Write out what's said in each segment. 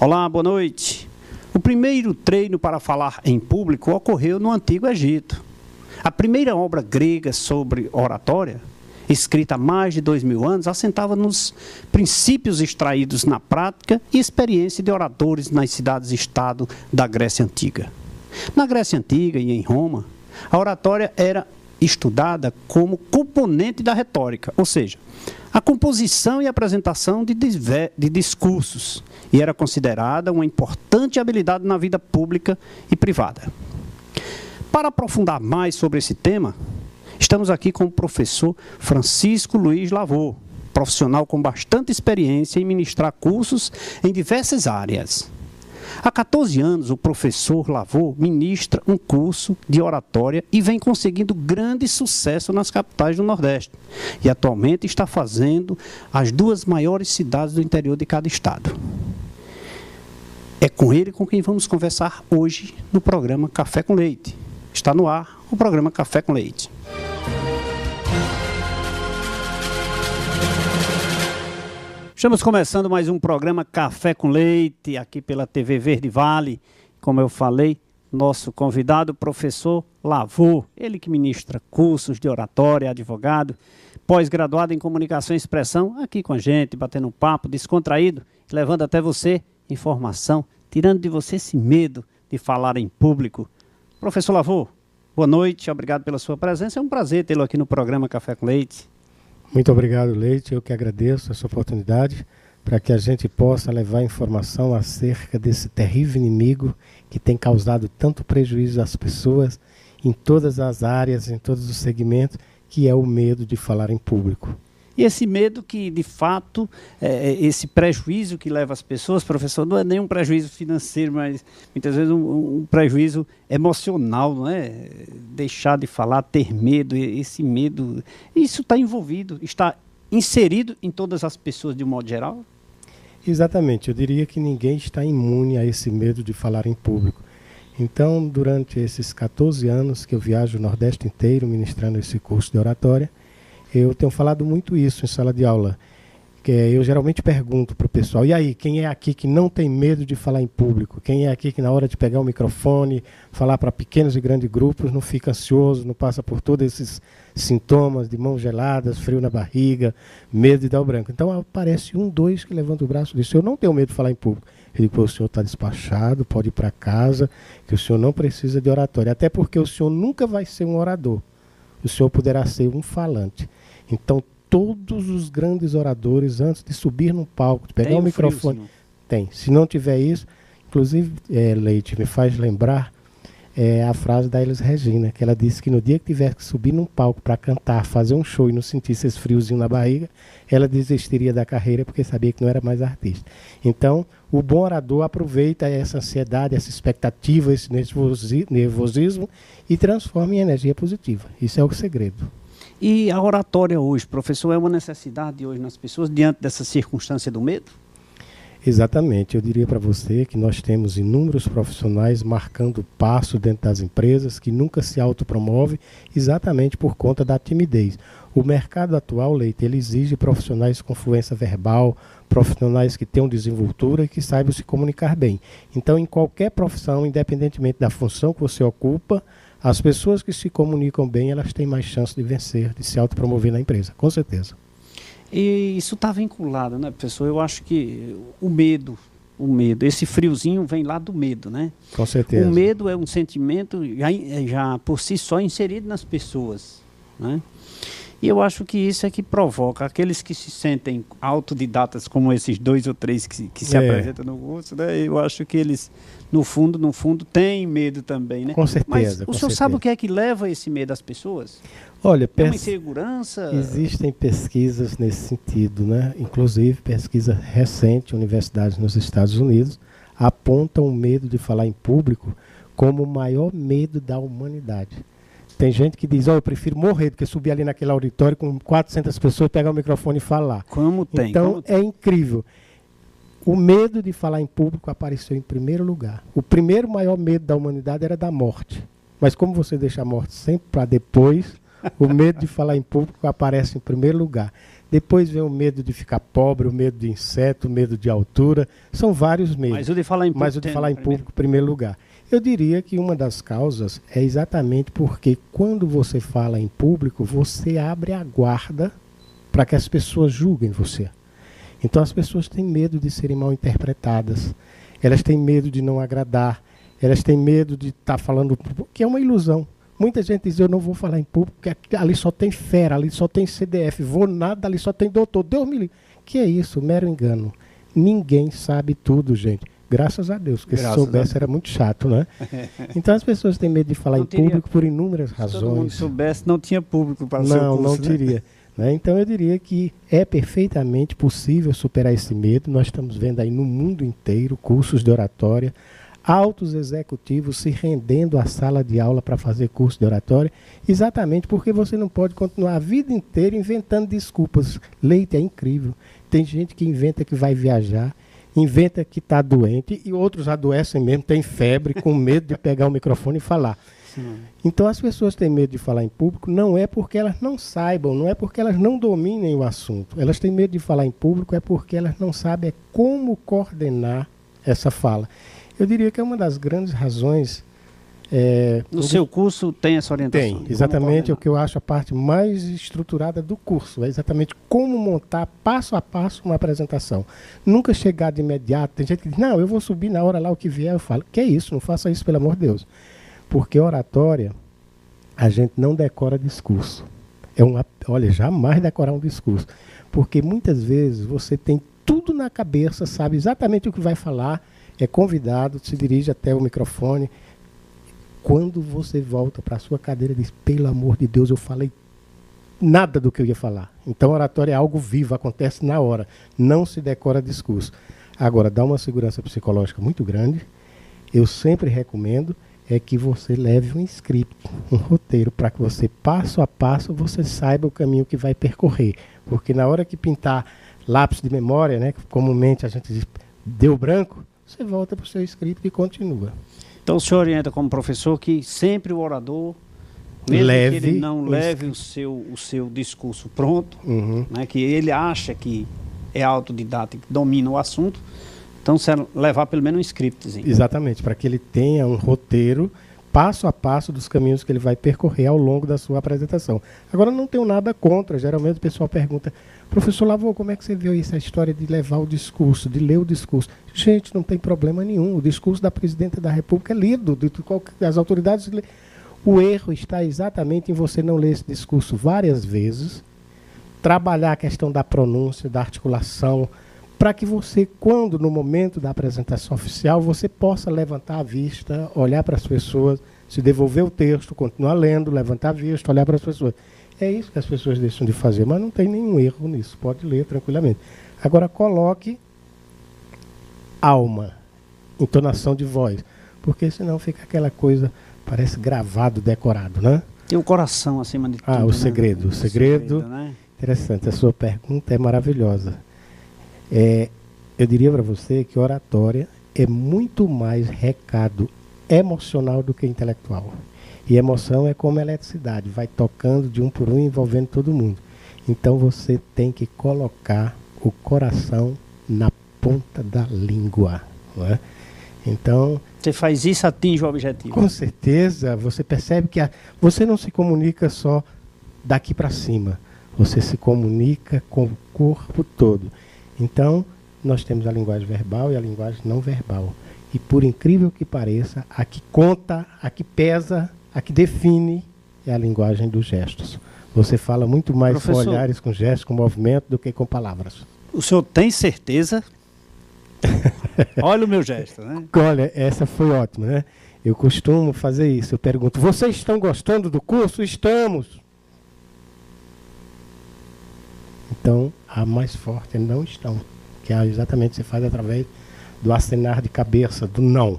Olá, boa noite. O primeiro treino para falar em público ocorreu no Antigo Egito. A primeira obra grega sobre oratória, escrita há mais de 2000 anos, assentava nos princípios extraídos na prática e experiência de oradores nas cidades-estado da Grécia Antiga. Na Grécia Antiga e em Roma, a oratória era estudada como componente da retórica, ou seja, a composição e apresentação de discursos, e era considerada uma importante habilidade na vida pública e privada. Para aprofundar mais sobre esse tema, estamos aqui com o professor Francisco Luiz Lavô, profissional com bastante experiência em ministrar cursos em diversas áreas. Há 14 anos, o professor Lavô ministra um curso de oratória e vem conseguindo grande sucesso nas capitais do Nordeste. E atualmente está fazendo as 2 maiores cidades do interior de cada estado. É com ele com quem vamos conversar hoje no programa Café com Leite. Está no ar o programa Café com Leite. Estamos começando mais um programa Café com Leite, aqui pela TV Verde Vale. Como eu falei, nosso convidado, o professor Lavô, ele que ministra cursos de oratória, advogado, pós-graduado em comunicação e expressão, aqui com a gente, batendo um papo descontraído, levando até você informação, tirando de você esse medo de falar em público. Professor Lavô, boa noite, obrigado pela sua presença, é um prazer tê-lo aqui no programa Café com Leite. Muito obrigado, Leite. Eu que agradeço essa oportunidade para que a gente possa levar informação acerca desse terrível inimigo que tem causado tanto prejuízo às pessoas em todas as áreas, em todos os segmentos, que é o medo de falar em público. E esse medo que, de fato, esse prejuízo que leva as pessoas, professor, não é nem um prejuízo financeiro, mas muitas vezes um prejuízo emocional, não é? Deixar de falar, ter medo, esse medo, isso está envolvido, está inserido em todas as pessoas de um modo geral? Exatamente, eu diria que ninguém está imune a esse medo de falar em público. Então, durante esses 14 anos que eu viajo o Nordeste inteiro ministrando esse curso de oratória, eu tenho falado muito isso em sala de aula, que eu geralmente pergunto para o pessoal, e aí, quem é aqui que não tem medo de falar em público? Quem é aqui que na hora de pegar o microfone, falar para pequenos e grandes grupos, não fica ansioso, não passa por todos esses sintomas de mãos geladas, frio na barriga, medo de dar o branco? Então aparece 1, 2 que levanta o braço e diz, eu não tenho medo de falar em público. Eu digo, o senhor está despachado, pode ir para casa, que o senhor não precisa de oratória, até porque o senhor nunca vai ser um orador, o senhor poderá ser um falante. Então, todos os grandes oradores, antes de subir num palco, de pegar o microfone, tem. Se não tiver isso, inclusive, Leite, me faz lembrar a frase da Elis Regina, que ela disse que no dia que tivesse que subir num palco para cantar, fazer um show e não sentisse esse friozinho na barriga, ela desistiria da carreira porque sabia que não era mais artista. Então, o bom orador aproveita essa ansiedade, essa expectativa, esse nervosismo e transforma em energia positiva. Isso é o segredo. E a oratória hoje, professor, é uma necessidade hoje nas pessoas diante dessa circunstância do medo? Exatamente. Eu diria para você que nós temos inúmeros profissionais marcando passo dentro das empresas que nunca se autopromove exatamente por conta da timidez. O mercado atual, Leite, ele exige profissionais com fluência verbal, profissionais que tenham desenvoltura e que saibam se comunicar bem. Então, em qualquer profissão, independentemente da função que você ocupa, as pessoas que se comunicam bem, elas têm mais chance de vencer, de se autopromover na empresa, com certeza. E isso está vinculado, né, professor? Eu acho que o medo, esse friozinho vem lá do medo, né? Com certeza. O medo é um sentimento já por si só inserido nas pessoas, né? E eu acho que isso é que provoca aqueles que se sentem autodidatas, como esses 2 ou 3 que se apresentam no curso, né? Eu acho que eles, no fundo, têm medo também, né? Com certeza. Mas o senhor sabe o que é que leva esse medo às pessoas? Olha, é uma insegurança? Existem pesquisas nesse sentido, né? Inclusive, pesquisa recente, universidades nos Estados Unidos apontam o medo de falar em público como o maior medo da humanidade. Tem gente que diz, eu prefiro morrer do que subir ali naquele auditório com 400 pessoas, pegar o microfone e falar. Como tem? Então, é incrível. O medo de falar em público apareceu em primeiro lugar. O primeiro maior medo da humanidade era da morte. Mas como você deixa a morte sempre para depois, o medo de falar em público aparece em primeiro lugar. Depois vem o medo de ficar pobre, o medo de inseto, o medo de altura. São vários medos. Mas o de falar em público, em primeiro lugar. Eu diria que uma das causas é exatamente porque quando você fala em público, você abre a guarda para que as pessoas julguem você. Então as pessoas têm medo de serem mal interpretadas, elas têm medo de não agradar, elas têm medo de estar falando, que é uma ilusão. Muita gente diz, eu não vou falar em público, porque ali só tem fera, ali só tem CDF, vou nada, ali só tem doutor, Deus me livre. Que é isso, mero engano. Ninguém sabe tudo, gente. Graças a Deus, porque se soubesse era muito chato, né? Então as pessoas têm medo de falar em público por inúmeras razões. Se todo mundo soubesse, não tinha público para o seu curso, não teria. Né? Então eu diria que é perfeitamente possível superar esse medo. Nós estamos vendo aí no mundo inteiro cursos de oratória, altos executivos se rendendo à sala de aula para fazer curso de oratória, exatamente porque você não pode continuar a vida inteira inventando desculpas. Leite é incrível. Tem gente que inventa que vai viajar, inventa que está doente e outros adoecem mesmo, tem febre, com medo de pegar o microfone e falar. Sim. Então as pessoas têm medo de falar em público, não é porque elas não saibam, não é porque elas não dominem o assunto. Elas têm medo de falar em público, é porque elas não sabem como coordenar essa fala. Eu diria que é uma das grandes razões... no seu curso tem essa orientação? Tem, exatamente o que eu acho a parte mais estruturada do curso. É exatamente como montar passo a passo uma apresentação. Nunca chegar de imediato. Tem gente que diz, não, eu vou subir na hora lá o que vier. Eu falo, que é isso? Não faça isso, pelo amor de Deus. Porque oratória, a gente não decora discurso. Olha, jamais decorar um discurso. Porque muitas vezes você tem tudo na cabeça, sabe exatamente o que vai falar, é convidado, se dirige até o microfone. Quando você volta para a sua cadeira e diz, pelo amor de Deus, eu falei nada do que eu ia falar. Então, oratória é algo vivo, acontece na hora. Não se decora discurso. Agora, dá uma segurança psicológica muito grande. Eu sempre recomendo que você leve um script, um roteiro, para que você, passo a passo, você saiba o caminho que vai percorrer. Porque na hora que pintar lápis de memória, né, que comumente a gente diz, deu branco, você volta para o seu script e continua. Então o senhor orienta como professor que sempre o orador, mesmo que ele não leve o seu discurso pronto, né, que ele acha que é autodidata e que domina o assunto, então você levar pelo menos um scriptzinho. Exatamente, para que ele tenha um roteiro passo a passo dos caminhos que ele vai percorrer ao longo da sua apresentação. Agora não tenho nada contra, geralmente o pessoal pergunta, professor Lavô, como é que você viu essa história de levar o discurso, de ler o discurso? Gente, não tem problema nenhum. O discurso da Presidenta da República é lido, das autoridades. O erro está exatamente em você não ler esse discurso várias vezes, trabalhar a questão da pronúncia, da articulação, para que você, quando no momento da apresentação oficial, você possa levantar a vista, olhar para as pessoas, se devolver o texto, continuar lendo, levantar a vista, olhar para as pessoas. É isso que as pessoas deixam de fazer, mas não tem nenhum erro nisso, pode ler tranquilamente. Agora coloque alma, entonação de voz, porque senão fica aquela coisa, parece gravado, decorado, né? Tem o coração acima de tudo. O segredo, né? O segredo, né? Interessante, a sua pergunta é maravilhosa. Eu diria para você que oratória é muito mais recado emocional do que intelectual. E emoção é como eletricidade, vai tocando de um por um, envolvendo todo mundo. Então você tem que colocar o coração na ponta da língua. Não é? Então, você faz isso, atinge o objetivo. Com certeza, você percebe que você não se comunica só daqui para cima, você se comunica com o corpo todo. Então, nós temos a linguagem verbal e a linguagem não verbal. E por incrível que pareça, a que conta, a que pesa, a que define é a linguagem dos gestos. Você fala muito mais Professor, com olhares, com gestos, com movimento, do que com palavras. O senhor tem certeza? Olha o meu gesto, né? Olha, essa foi ótima, né? Eu costumo fazer isso. Eu pergunto, vocês estão gostando do curso? Estamos. Então, a mais forte é não estão. Que é exatamente você faz através do acenar de cabeça, do não.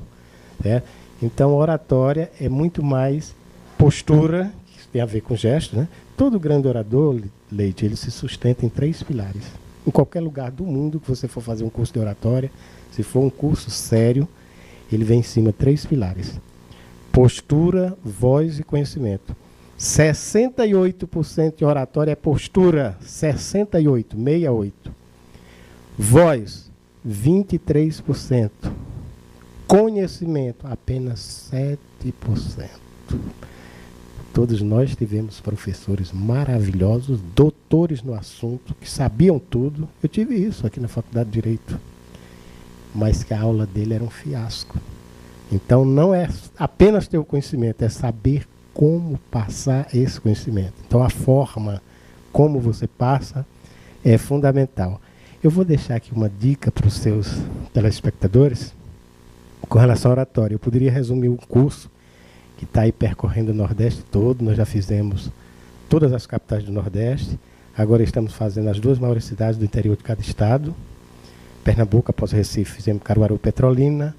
Né? Então, a oratória é muito mais postura, que tem a ver com gesto, né? Todo grande orador, Leite, ele se sustenta em 3 pilares. Em qualquer lugar do mundo que você for fazer um curso de oratória, se for um curso sério, ele vem em cima de 3 pilares. Postura, voz e conhecimento. 68% em oratória é postura, 68, 68. Voz, 23%. Conhecimento, apenas 7%. Todos nós tivemos professores maravilhosos, doutores no assunto, que sabiam tudo. Eu tive isso aqui na Faculdade de Direito. Mas que a aula dele era um fiasco. Então, não é apenas ter o conhecimento, é saber como passar esse conhecimento. Então, a forma como você passa é fundamental. Eu vou deixar aqui uma dica para os seus telespectadores com relação à oratória. Eu poderia resumir um curso que está aí percorrendo o Nordeste todo. Nós já fizemos todas as capitais do Nordeste. Agora estamos fazendo as 2 maiores cidades do interior de cada estado. Pernambuco, após Recife, fizemos Caruaru, Petrolina,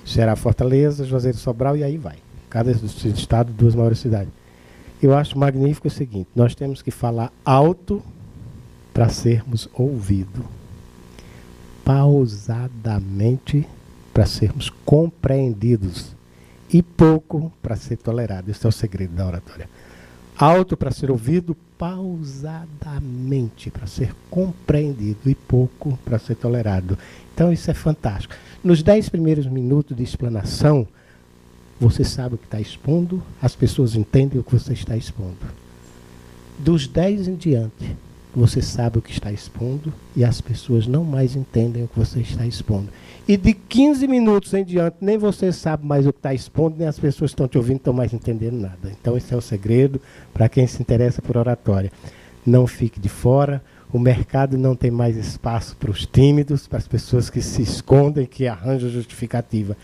Ceará, Fortaleza, Juazeiro, Sobral, e aí vai. Cada estado, 2 maiores cidades. Eu acho magnífico o seguinte: nós temos que falar alto para sermos ouvidos, pausadamente para sermos compreendidos e pouco para ser tolerado. Esse é o segredo da oratória. Alto para ser ouvido, pausadamente para ser compreendido e pouco para ser tolerado. Então isso é fantástico. Nos 10 primeiros minutos de explanação, você sabe o que está expondo, as pessoas entendem o que você está expondo. Dos 10 em diante, você sabe o que está expondo e as pessoas não mais entendem o que você está expondo. E de 15 minutos em diante, nem você sabe mais o que está expondo, nem as pessoas que estão te ouvindo estão mais entendendo nada. Então esse é o segredo para quem se interessa por oratória. Não fique de fora. O mercado não tem mais espaço para os tímidos, para as pessoas que se escondem, que arranjam justificativa.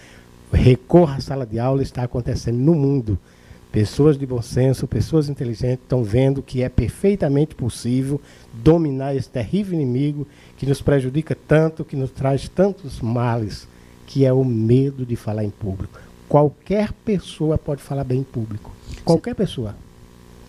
Recorra à sala de aula, está acontecendo no mundo. Pessoas de bom senso, pessoas inteligentes estão vendo que é perfeitamente possível dominar esse terrível inimigo que nos prejudica tanto, que nos traz tantos males, que é o medo de falar em público. Qualquer pessoa pode falar bem em público. Qualquer pessoa.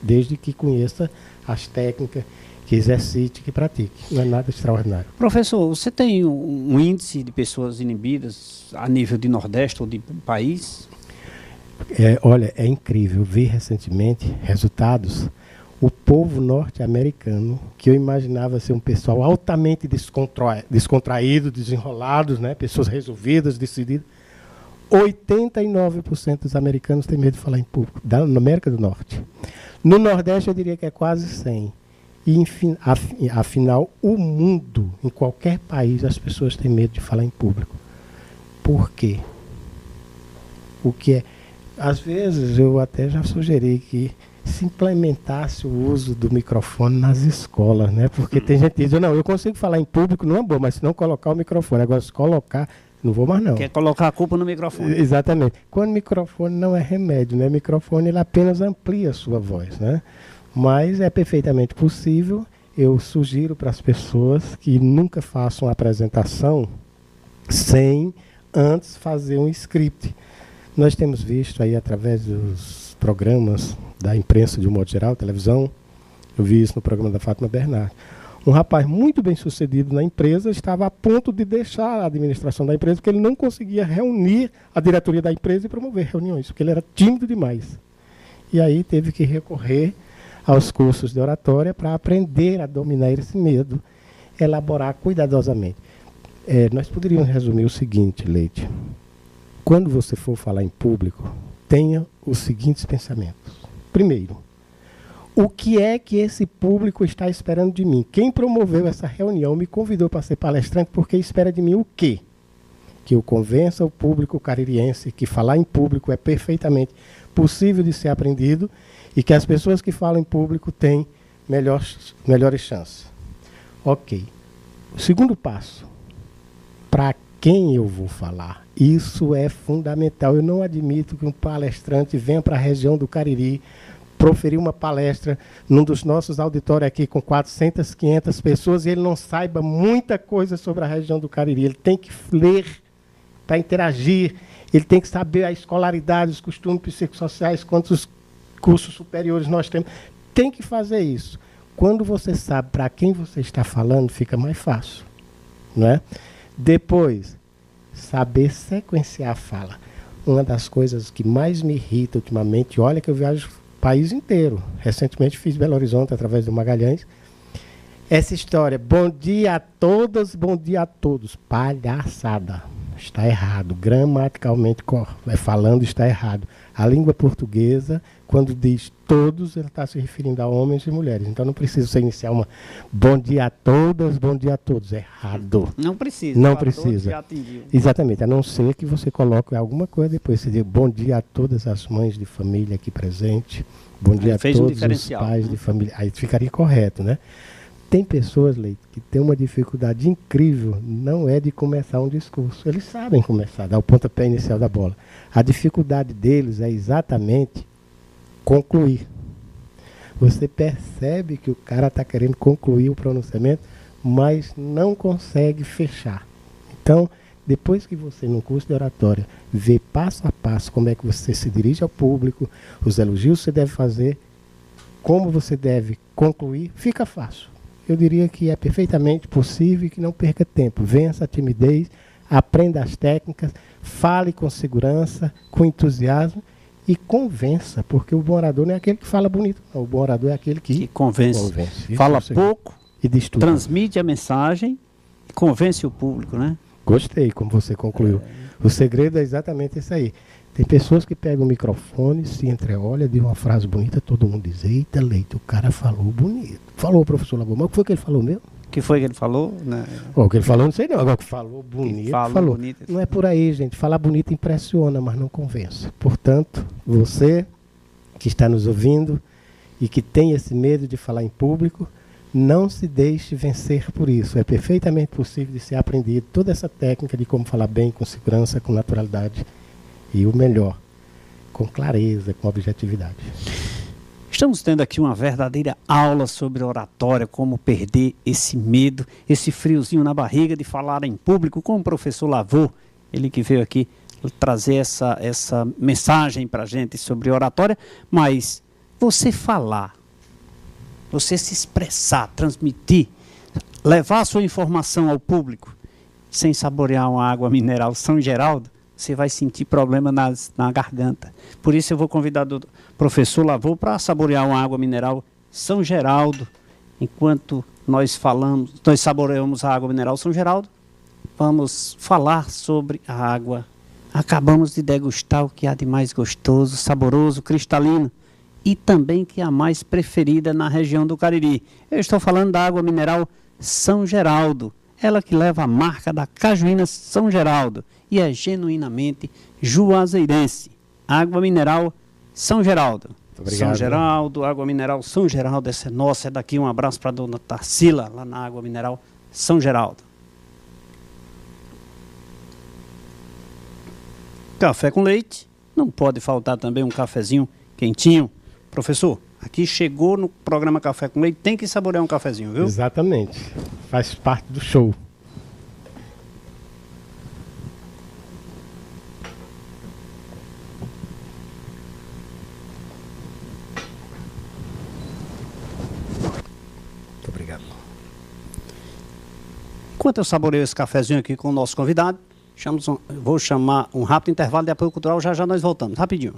Desde que conheça as técnicas, que exercite, que pratique. Não é nada extraordinário. Professor, você tem um índice de pessoas inibidas a nível de Nordeste ou de país? Olha, é incrível ver recentemente resultados. O povo norte-americano, que eu imaginava ser um pessoal altamente descontraído, desenrolados, né? Pessoas resolvidas, decididas, 89% dos americanos têm medo de falar em público, na América do Norte. No Nordeste, eu diria que é quase 100%. E, afinal, o mundo, em qualquer país, as pessoas têm medo de falar em público. Por quê? O que é? Às vezes, eu até já sugeri que se implementasse o uso do microfone nas escolas, né? Porque tem gente que diz, não, eu consigo falar em público numa boa, mas se não colocar o microfone. Agora, se colocar, não vou mais não. Quer colocar a culpa no microfone. Exatamente. Quando o microfone não é remédio, né? O microfone ele apenas amplia a sua voz, né? Mas é perfeitamente possível. Eu sugiro para as pessoas que nunca façam a apresentação sem antes fazer um script. Nós temos visto aí através dos programas da imprensa de um modo geral, televisão, eu vi isso no programa da Fátima Bernardes. Um rapaz muito bem sucedido na empresa estava a ponto de deixar a administração da empresa porque ele não conseguia reunir a diretoria da empresa e promover reuniões, porque ele era tímido demais. E aí teve que recorrer aos cursos de oratória para aprender a dominar esse medo, elaborar cuidadosamente. Nós poderíamos resumir o seguinte, Leite. Quando você for falar em público, tenha os seguintes pensamentos. Primeiro, o que é que esse público está esperando de mim? Quem promoveu essa reunião me convidou para ser palestrante porque espera de mim o quê? Que eu convença o público caririense que falar em público é perfeitamente possível de ser aprendido e que as pessoas que falam em público têm melhores chances. Ok. O segundo passo, para quem eu vou falar? Isso é fundamental. Eu não admito que um palestrante venha para a região do Cariri proferir uma palestra num dos nossos auditórios aqui com 400, 500 pessoas e ele não saiba muita coisa sobre a região do Cariri. Ele tem que ler para interagir, ele tem que saber a escolaridade, os costumes psicossociais, quantos cursos superiores nós temos. Tem que fazer isso. Quando você sabe para quem você está falando, fica mais fácil, não é? Depois, saber sequenciar a fala. Uma das coisas que mais me irrita ultimamente, olha que eu viajo país inteiro. Recentemente fiz Belo Horizonte através do Magalhães. Essa história, bom dia a todas, bom dia a todos. Palhaçada. Está errado. Gramaticalmente falando, está errado. A língua portuguesa, quando diz todos, ela está se referindo a homens e mulheres. Então não precisa você iniciar uma bom dia a todas, bom dia a todos. Errado. Não precisa. Não precisa. Exatamente. A não ser que você coloque alguma coisa depois. Você diz bom dia a todas as mães de família aqui presentes. Bom dia a todos os pais de família. Aí ficaria correto, né? Tem pessoas, Leite, que têm uma dificuldade incrível, não é de começar um discurso. Eles sabem começar, dar o pontapé inicial da bola. A dificuldade deles é exatamente concluir. Você percebe que o cara está querendo concluir o pronunciamento, mas não consegue fechar. Então, depois que você, no curso de oratória, vê passo a passo como é que você se dirige ao público, os elogios que você deve fazer, como você deve concluir, fica fácil. Eu diria que é perfeitamente possível e que não perca tempo. Vença a timidez, aprenda as técnicas, fale com segurança, com entusiasmo e convença, porque o bom orador não é aquele que fala bonito, não. O bom orador é aquele que convence. Fala pouco, e diz tudo. Transmite a mensagem e convence o público, né? Gostei como você concluiu. O segredo é exatamente esse aí. Tem pessoas que pegam o microfone, se entreolha, diz uma frase bonita, todo mundo diz, eita, Leite, o cara falou bonito. Falou, professor Lavor, mas o que foi que ele falou mesmo? O que foi que ele falou? Né? O que ele falou, não sei não. Agora que falou bonito, falou. Bonito. Não é por aí, gente. Falar bonito impressiona, mas não convence. Portanto, você que está nos ouvindo e que tem esse medo de falar em público, não se deixe vencer por isso. É perfeitamente possível de ser aprendido toda essa técnica de como falar bem, com segurança, com naturalidade. E o melhor, com clareza, com objetividade. Estamos tendo aqui uma verdadeira aula sobre oratória, como perder esse medo, esse friozinho na barriga de falar em público com o professor Lavor, ele que veio aqui trazer essa mensagem para a gente sobre oratória, mas você falar, você se expressar, transmitir, levar a sua informação ao público, sem saborear uma água mineral São Geraldo, você vai sentir problema na garganta. Por isso eu vou convidar o professor Lavor para saborear uma água mineral São Geraldo. Enquanto nós saboreamos a água mineral São Geraldo, vamos falar sobre a água. Acabamos de degustar o que há de mais gostoso, saboroso, cristalino e também que é a mais preferida na região do Cariri. Eu estou falando da água mineral São Geraldo. Ela que leva a marca da Cajuína São Geraldo e é genuinamente juazeirense. Água mineral São Geraldo. Obrigado. São Geraldo, água mineral São Geraldo, essa é nossa, é daqui. Um abraço para a dona Tarsila, lá na água mineral São Geraldo. Café com leite, não pode faltar também um cafezinho quentinho. Professor, aqui chegou no programa Café com Leite, tem que saborear um cafezinho, viu? Exatamente. Faz parte do show. Muito obrigado. Enquanto eu saboreio esse cafezinho aqui com o nosso convidado, vou chamar um rápido intervalo de apoio cultural, já nós voltamos, rapidinho.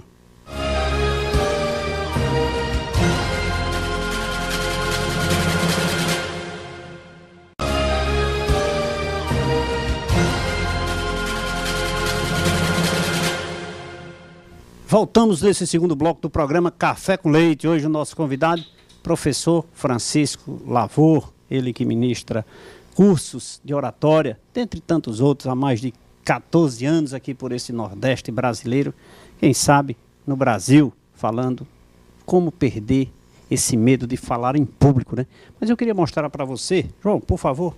Voltamos nesse segundo bloco do programa Café com Leite. Hoje o nosso convidado, professor Francisco Lavor, ele que ministra cursos de oratória, dentre tantos outros, há mais de 14 anos aqui por esse Nordeste brasileiro, quem sabe no Brasil, falando como perder esse medo de falar em público, né? Mas eu queria mostrar para você, João, por favor,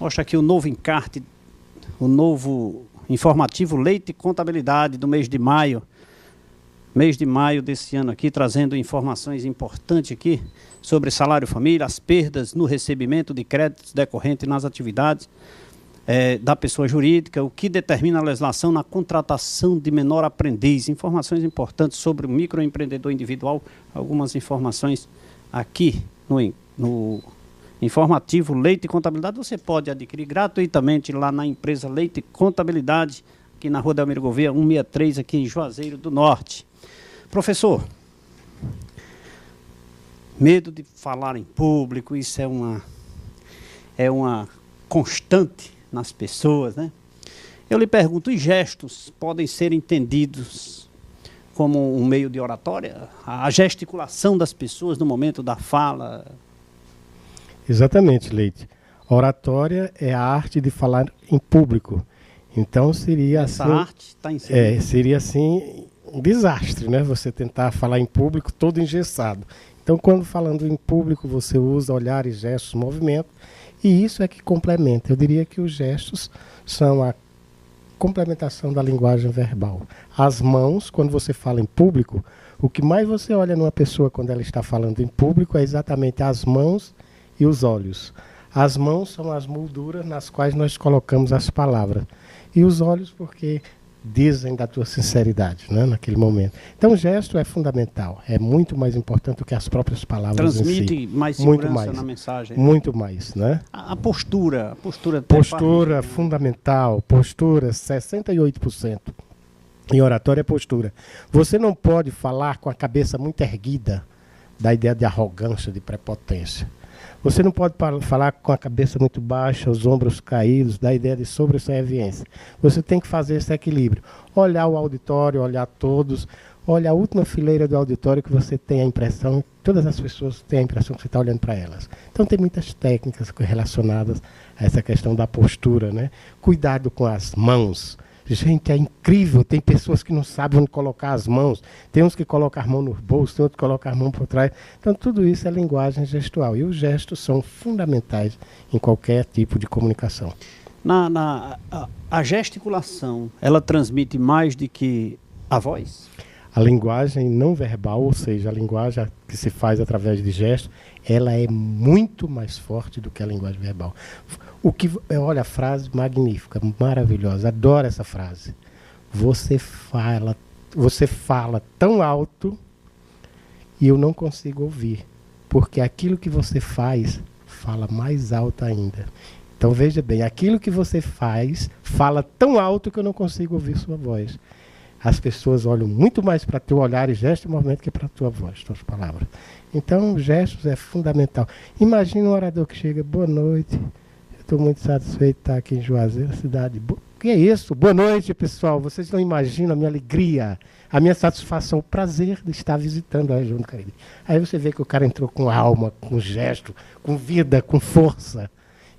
mostra aqui o novo encarte, o novo informativo Leite e Contabilidade do mês de maio desse ano aqui, trazendo informações importantes aqui sobre salário família, as perdas no recebimento de créditos decorrentes nas atividades da pessoa jurídica, o que determina a legislação na contratação de menor aprendiz, informações importantes sobre o microempreendedor individual, algumas informações aqui no informativo Leite e Contabilidade, você pode adquirir gratuitamente lá na empresa Leite e Contabilidade, aqui na Rua Delmiro Gouveia, 163, aqui em Juazeiro do Norte. Professor, Medo de falar em público, isso é uma constante nas pessoas, né? Eu lhe pergunto, os gestos podem ser entendidos como um meio de oratória? A gesticulação das pessoas no momento da fala? Exatamente, Leite. Oratória é a arte de falar em público. Então seria Essa assim, arte está inserida. seria assim um desastre, né? Você tentar falar em público todo engessado. Então, quando falando em público, você usa olhares, gestos, movimento, e isso é que complementa. Eu diria que os gestos são a complementação da linguagem verbal. As mãos, quando você fala em público, o que mais você olha numa pessoa quando ela está falando em público é exatamente as mãos e os olhos. As mãos são as molduras nas quais nós colocamos as palavras. E os olhos porque dizem da tua sinceridade, né, naquele momento. Então o gesto é fundamental. É muito mais importante do que as próprias palavras Transmite em si. mais Muito segurança mais. na mensagem. Muito mais, né? A postura. Postura fundamental. Postura 68%. Em oratória é postura. Você não pode falar com a cabeça muito erguida, da ideia de arrogância, de prepotência. Você não pode falar com a cabeça muito baixa, os ombros caídos, da ideia de sobressaviência. Você tem que fazer esse equilíbrio. Olhar o auditório, olhar todos, olha a última fileira do auditório que você tem a impressão, todas as pessoas têm a impressão que você está olhando para elas. Então tem muitas técnicas relacionadas a essa questão da postura, né? Cuidado com as mãos. Gente, é incrível, tem pessoas que não sabem onde colocar as mãos, tem uns que colocam a mão no bolso, tem outros que colocam a mão por trás. Então tudo isso é linguagem gestual e os gestos são fundamentais em qualquer tipo de comunicação. A gesticulação, ela transmite mais do que a voz? A linguagem não verbal, ou seja, a linguagem que se faz através de gestos, ela é muito mais forte do que a linguagem verbal. Olha a frase magnífica, maravilhosa, adoro essa frase. Você fala tão alto e eu não consigo ouvir, porque aquilo que você fala mais alto ainda. Então veja bem, aquilo que você fala tão alto que eu não consigo ouvir sua voz. As pessoas olham muito mais para teu olhar e gesto e movimento que para a tua voz, tuas palavras. Então, gestos é fundamental. Imagina um orador que chega, boa noite, estou muito satisfeito de estar aqui em Juazeiro, cidade. O que é isso? Boa noite, pessoal. Vocês não imaginam a minha alegria, a minha satisfação, o prazer de estar visitando a região do Cariri. Aí você vê que o cara entrou com alma, com gesto, com vida, com força.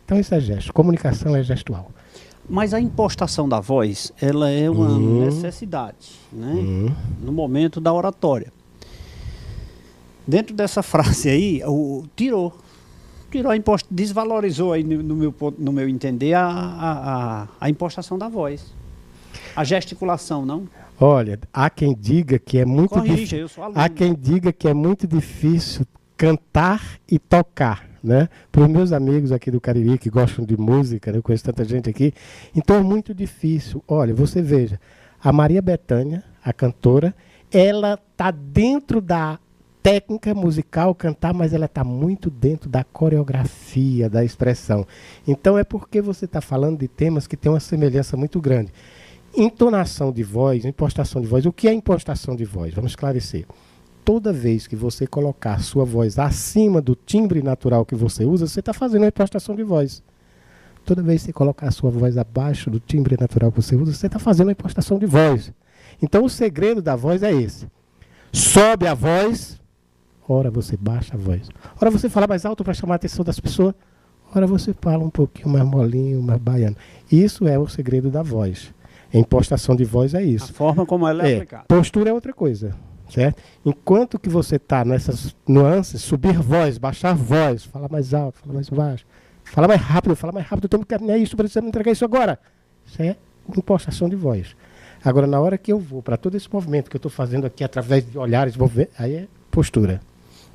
Então, isso é gesto. Comunicação é gestual. Mas a impostação da voz, ela é uma necessidade, né? No momento da oratória. Dentro dessa frase aí, tirou a imposta, desvalorizou aí no meu entender a impostação da voz. A gesticulação, não? Olha, há quem diga que é muito Corrija, eu sou aluno. Há quem diga que é muito difícil cantar e tocar. Né? Para os meus amigos aqui do Cariri que gostam de música, né? Eu conheço tanta gente aqui, então é muito difícil. Olha, você veja, a Maria Bethânia, a cantora, ela está dentro da técnica musical cantar, mas ela está muito dentro da coreografia, da expressão. Então é porque você está falando de temas que têm uma semelhança muito grande. Entonação de voz, impostação de voz. O que é impostação de voz? Vamos esclarecer. Toda vez que você colocar a sua voz acima do timbre natural que você usa, você está fazendo uma impostação de voz. Toda vez que você colocar a sua voz abaixo do timbre natural que você usa, você está fazendo uma impostação de voz. Então o segredo da voz é esse. Sobe a voz, ora você baixa a voz. Ora você fala mais alto para chamar a atenção das pessoas, ora você fala um pouquinho mais molinho, mais baiano. Isso é o segredo da voz. A impostação de voz é isso. A forma como ela é aplicada. Postura é outra coisa. Certo? Enquanto que você está nessas nuances, subir voz, baixar voz, falar mais alto, falar mais baixo, falar mais rápido, eu tenho que terminar isso, precisa me entregar isso agora. Isso é impostação de voz. Agora, na hora que eu vou para todo esse movimento que eu estou fazendo aqui, através de olhares, aí é postura.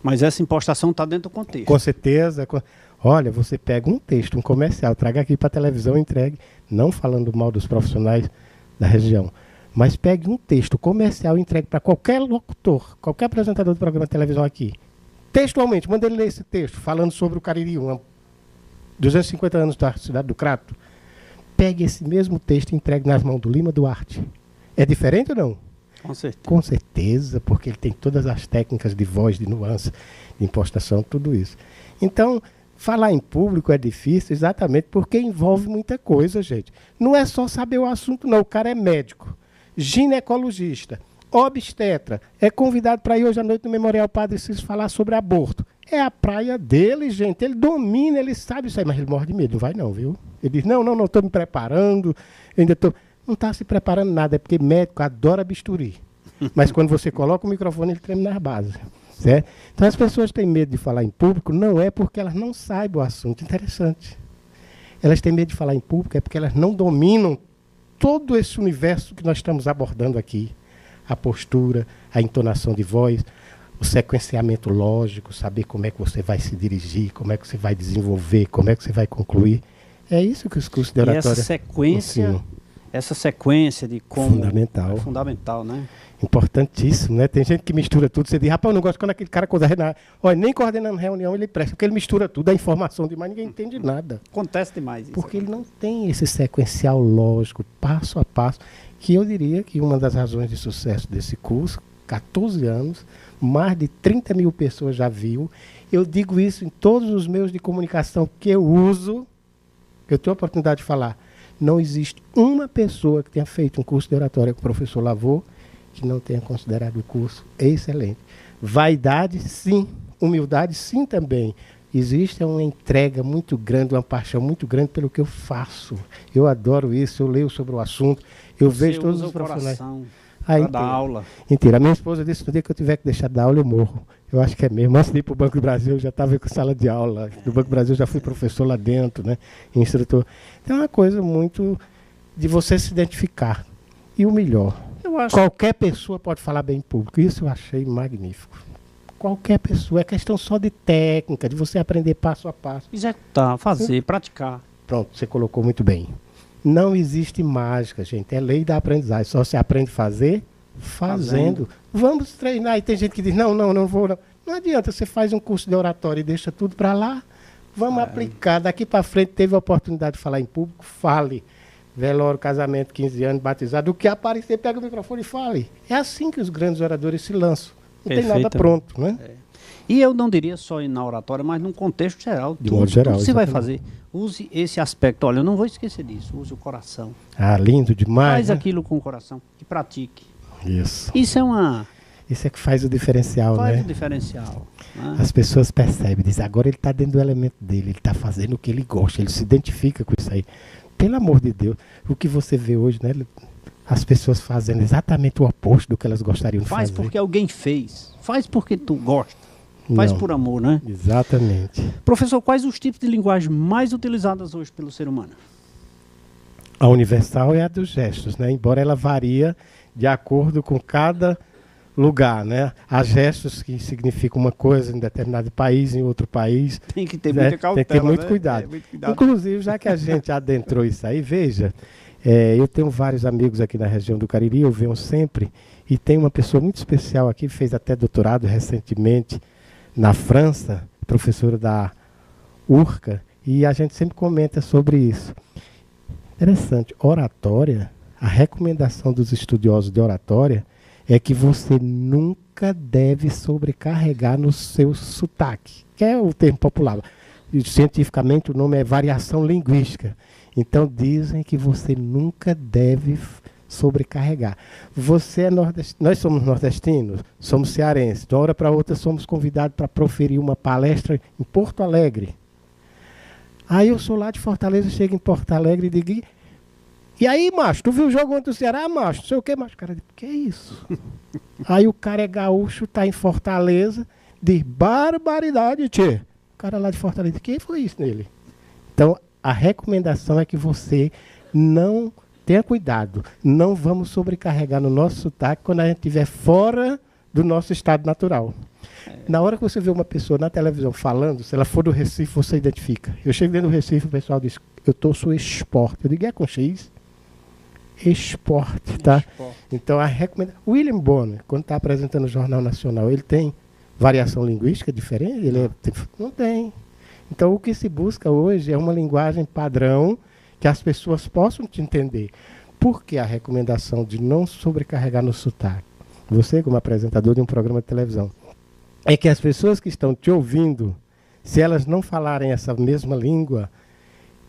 Mas essa impostação está dentro do contexto. Com certeza. Olha, você pega um texto, um comercial, traga aqui para a televisão e entregue, não falando mal dos profissionais da região, mas pegue um texto comercial e entregue para qualquer locutor, qualquer apresentador do programa de televisão aqui. Textualmente, manda ele ler esse texto, falando sobre o Cariri, 250 anos da cidade do Crato. Pegue esse mesmo texto e entregue nas mãos do Lima Duarte. É diferente ou não? Com certeza. Com certeza, porque ele tem todas as técnicas de voz, de nuance, de impostação, tudo isso. Então, falar em público é difícil exatamente porque envolve muita coisa, gente. Não é só saber o assunto, não. O cara é médico, ginecologista, obstetra, é convidado para ir hoje à noite no Memorial Padre Cícero falar sobre aborto. É a praia dele, gente. Ele domina, ele sabe isso aí, mas ele morre de medo. Não vai não, viu? Ele diz, não, estou me preparando, ainda estou... Não está se preparando nada, é porque médico adora bisturi. Mas quando você coloca o microfone, ele treme nas bases. Certo? Então as pessoas têm medo de falar em público, não é porque elas não saibam o assunto. Interessante. Elas têm medo de falar em público, é porque elas não dominam todo esse universo que nós estamos abordando aqui. A postura, a entonação de voz, o sequenciamento lógico, saber como é que você vai se dirigir, como é que você vai desenvolver, como é que você vai concluir. É isso que os cursos de oratória ensinam. Essa sequência de como... Fundamental. É fundamental, né? Importantíssimo, né? Tem gente que mistura tudo. Você diz, rapaz, eu não gosto quando aquele cara coordena... Olha, nem coordenando reunião ele presta, porque ele mistura tudo, a informação demais, ninguém entende nada. Acontece demais isso. Porque ele não tem esse sequencial lógico, passo a passo, que eu diria que uma das razões de sucesso desse curso, 14 anos, mais de 30 mil pessoas já viu. Eu digo isso em todos os meios de comunicação que eu uso, eu tenho a oportunidade de falar. Não existe uma pessoa que tenha feito um curso de oratória com o professor Lavô que não tenha considerado o curso excelente. Vaidade, sim. Humildade, sim, também. Existe uma entrega muito grande, uma paixão muito grande pelo que eu faço. Eu adoro isso, eu leio sobre o assunto, eu vejo todos os profissionais. Para dar aula. Mentira. A minha esposa disse, no dia que eu tiver que deixar de dar aula, eu morro. Eu acho que é mesmo. Antes de ir para o Banco do Brasil, eu já estava com sala de aula. No Banco do Brasil, eu já fui professor lá dentro, né? Instrutor. Então, é uma coisa muito de você se identificar. E o melhor, qualquer pessoa pode falar bem em público. Isso eu achei magnífico. Qualquer pessoa. É questão só de técnica, de você aprender passo a passo. Executar, fazer, praticar. Pronto, você colocou muito bem. Não existe mágica, gente. É lei da aprendizagem. Só se aprende a fazer fazendo. Vamos treinar. E tem gente que diz, não vou. Não adianta, você faz um curso de oratória e deixa tudo para lá. Vamos aplicar. Daqui para frente, teve a oportunidade de falar em público, fale. Velório, casamento, 15 anos, batizado. O que aparecer, pega o microfone e fale. É assim que os grandes oradores se lançam. Não tem nada pronto, né? E eu não diria só na oratória, mas num contexto geral. De modo geral. Tudo que você vai fazer, use esse aspecto. Olha, eu não vou esquecer disso. Use o coração. Ah, lindo demais. Faz né? aquilo com o coração e pratique. Isso. Isso é uma... Isso é que faz o diferencial, né? Faz o diferencial. Né? As pessoas percebem, dizem, agora ele está dentro do elemento dele, ele está fazendo o que ele gosta, ele se identifica com isso aí. Pelo amor de Deus, o que você vê hoje, né? As pessoas fazendo exatamente o oposto do que elas gostariam de fazer. Faz porque alguém fez. Faz porque tu gosta. Faz por amor, né? Exatamente. Professor, quais os tipos de linguagem mais utilizadas hoje pelo ser humano? A universal é a dos gestos, né? Embora ela varia de acordo com cada lugar, né? Há gestos que significam uma coisa em determinado país, em outro país. Tem que ter muita cautela, tem que ter muito né? cuidado. Muito cuidado. Inclusive, já que a gente adentrou isso aí, veja, eu tenho vários amigos aqui na região do Cariri, eu venho sempre, e tem uma pessoa muito especial aqui, fez até doutorado recentemente na França, professora da URCA, e a gente sempre comenta sobre isso. Interessante, oratória, a recomendação dos estudiosos de oratória é que você nunca deve sobrecarregar no seu sotaque, que é o termo popular. Cientificamente o nome é variação linguística. Então dizem que você nunca deve sobrecarregar. Você é nordestino, nós somos nordestinos, somos cearenses. De uma hora para outra somos convidados para proferir uma palestra em Porto Alegre. Aí eu sou lá de Fortaleza, chego em Porto Alegre e digo, e aí, macho, tu viu o jogo contra o Ceará, macho? Não sei o que, macho. O cara diz, que é isso? Aí o cara é gaúcho, tá em Fortaleza, diz, barbaridade, tchê. O cara lá de Fortaleza, quem foi isso nele? Então, a recomendação é que você não tenha cuidado. Não vamos sobrecarregar no nosso sotaque quando a gente estiver fora do nosso estado natural. Na hora que você vê uma pessoa na televisão falando, se ela for do Recife, você identifica. Eu chego dentro do Recife, o pessoal diz, eu sou esporte. Eu digo, é com X? Esporte, tá? Esporte. Então, a recomendação... William Bonner, quando está apresentando o Jornal Nacional, ele tem variação linguística diferente? Não tem. Então, o que se busca hoje é uma linguagem padrão que as pessoas possam te entender. Por que a recomendação de não sobrecarregar no sotaque? você como apresentador de um programa de televisão, é que as pessoas que estão te ouvindo, se elas não falarem essa mesma língua,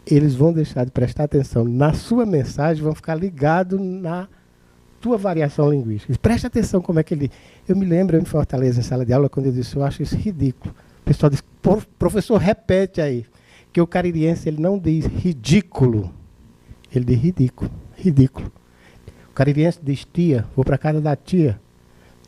eles vão deixar de prestar atenção na sua mensagem, vão ficar ligados na tua variação linguística. Preste atenção como é que ele... Eu me lembro em Fortaleza, em sala de aula, quando eu disse, eu acho isso ridículo. O pessoal disse, professor, repete aí, que o caririense ele não diz ridículo, ele diz ridículo, ridículo. O caririense diz tia, vou para casa da tia.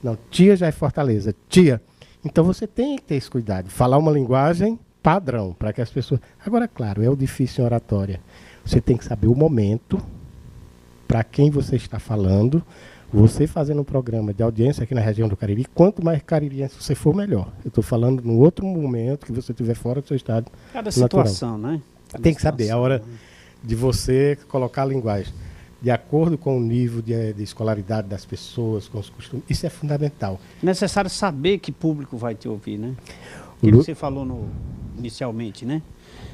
Não, tia já é Fortaleza, tia. Então você tem que ter esse cuidado, falar uma linguagem padrão, para que as pessoas... Agora, claro, é o difícil em oratória. Você tem que saber o momento, para quem você está falando. Você fazendo um programa de audiência aqui na região do Cariri, quanto mais caririense você for, melhor. Eu estou falando no outro momento que você estiver fora do seu estado Cada natural. situação, né? Cada tem que saber situação, a hora né? de você colocar a linguagem de acordo com o nível de escolaridade das pessoas, com os costumes. Isso é fundamental. É necessário saber que público vai te ouvir, né? Aquilo que você falou inicialmente, né?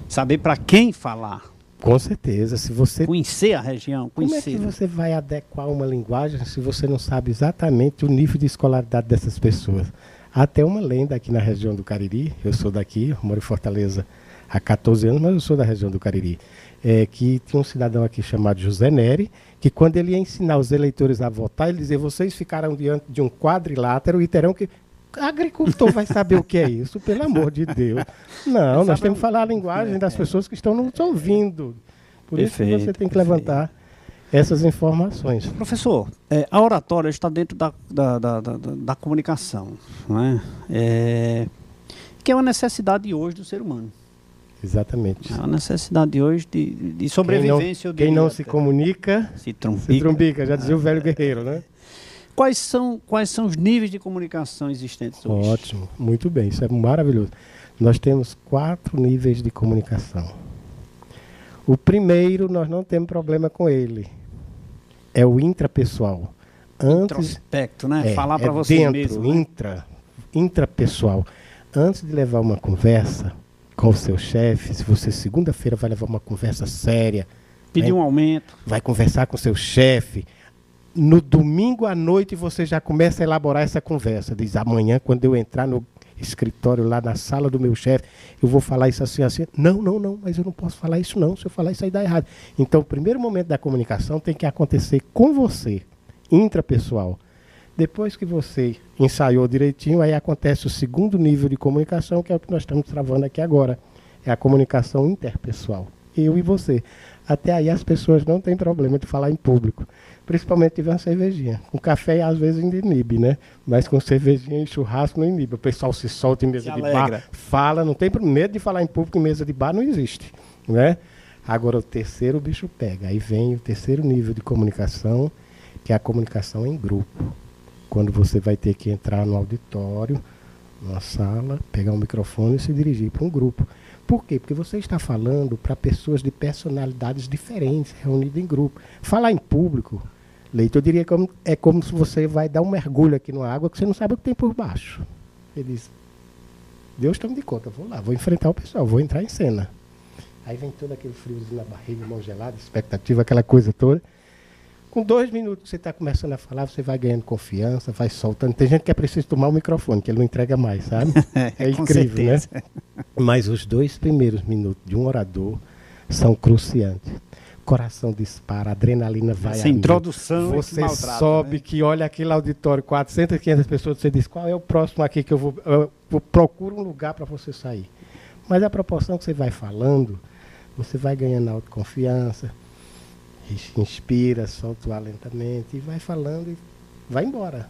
Saber para quem falar. Com certeza. Se você Conhecer a região, conhecer. Como é que você vai adequar uma linguagem se você não sabe exatamente o nível de escolaridade dessas pessoas? Há até uma lenda aqui na região do Cariri, eu sou daqui, eu moro em Fortaleza há 14 anos, mas eu sou da região do Cariri, que tinha um cidadão aqui chamado José Neri, que quando ele ia ensinar os eleitores a votar, ele dizia, vocês ficarão diante de um quadrilátero e terão que... Agricultor vai saber o que é isso, pelo amor de Deus. Não, nós temos que falar a linguagem das pessoas que estão nos ouvindo. Por isso que você tem que levantar essas informações. Professor, a oratória está dentro da comunicação, não é? Que é uma necessidade hoje do ser humano. Exatamente. É uma necessidade hoje de sobrevivência. Quem não se comunica, se trumbica, já dizia o velho guerreiro, né? Quais são os níveis de comunicação existentes hoje? Ótimo, muito bem, isso é maravilhoso. Nós temos 4 níveis de comunicação. O primeiro, nós não temos problema com ele. É o intrapessoal. Introspecto, né? Falar para você dentro, mesmo. Né? Intrapessoal. Antes de levar uma conversa com o seu chefe, se você segunda-feira vai levar uma conversa séria, pedir um aumento, vai conversar com o seu chefe, no domingo à noite você já começa a elaborar essa conversa. Diz, amanhã quando eu entrar no escritório lá na sala do meu chefe, eu vou falar isso assim, assim. Não, mas eu não posso falar isso não, se eu falar isso aí dá errado. Então o primeiro momento da comunicação tem que acontecer com você, intrapessoal. Depois que você ensaiou direitinho, aí acontece o segundo nível de comunicação, que é o que nós estamos travando aqui agora. É a comunicação interpessoal. Eu e você. Até aí as pessoas não têm problema de falar em público. Principalmente tiver uma cervejinha. Com café às vezes ainda inibe, né? Mas com cervejinha e churrasco não inibe. O pessoal se solta em mesa de bar, fala, não tem medo de falar em público em mesa de bar, não existe. Né? Agora o terceiro o bicho pega. Aí vem o terceiro nível de comunicação, que é a comunicação em grupo. Quando você vai ter que entrar no auditório, numa sala, pegar um microfone e se dirigir para um grupo. Por quê? Porque você está falando para pessoas de personalidades diferentes, reunidas em grupo. Falar em público, Leite, eu diria que é como se você vai dar um mergulho aqui na água que você não sabe o que tem por baixo. Ele diz, Deus toma de conta, vou lá, vou enfrentar o pessoal, vou entrar em cena. Aí vem todo aquele friozinho na barriga, mão gelada, expectativa, aquela coisa toda. Com 2 minutos que você está começando a falar, você vai ganhando confiança, vai soltando. Tem gente que é preciso tomar o microfone, que ele não entrega mais, sabe? É incrível, né? Mas os 2 primeiros minutos de um orador são cruciantes. Coração dispara, a adrenalina vai. Essa introdução você sobe, né? Que olha aquele auditório, 400, 500 pessoas, você diz, qual é o próximo aqui que eu procuro um lugar para você sair. Mas a proporção que você vai falando, você vai ganhando autoconfiança, inspira, solta o ar lentamente e vai falando e vai embora.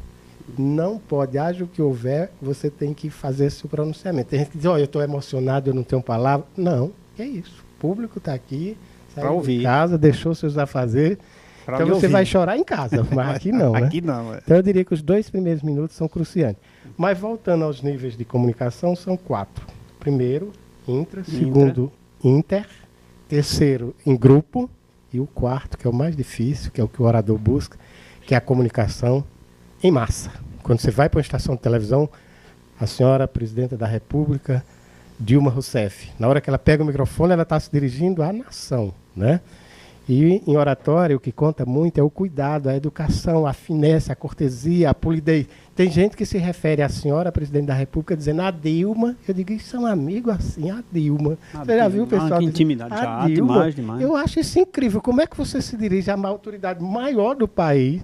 Não pode, haja o que houver, você tem que fazer esse pronunciamento. Tem gente que diz, eu estou emocionado, eu não tenho palavra. Não, é isso. O público está aqui, saiu de casa, deixou seus afazeres. Então você vai chorar em casa, mas aqui não, né? Aqui não, Então eu diria que os 2 primeiros minutos são cruciantes. Mas voltando aos níveis de comunicação, são 4. Primeiro, segundo, inter, terceiro, em grupo, e o quarto, que é o mais difícil, que é o que o orador busca, que é a comunicação em massa. Quando você vai para uma estação de televisão, a senhora presidenta da República, Dilma Rousseff, na hora que ela pega o microfone, ela está se dirigindo à nação, né? E em oratória, o que conta muito é o cuidado, a educação, a finesse, a cortesia, a polidez. Tem gente que se refere à senhora, presidente da República, dizendo a Dilma. Eu digo, isso é um amigo assim, a Dilma. Você já viu o pessoal que intimidade, já, Dilma? Demais. Eu acho isso incrível. Como é que você se dirige a uma autoridade maior do país,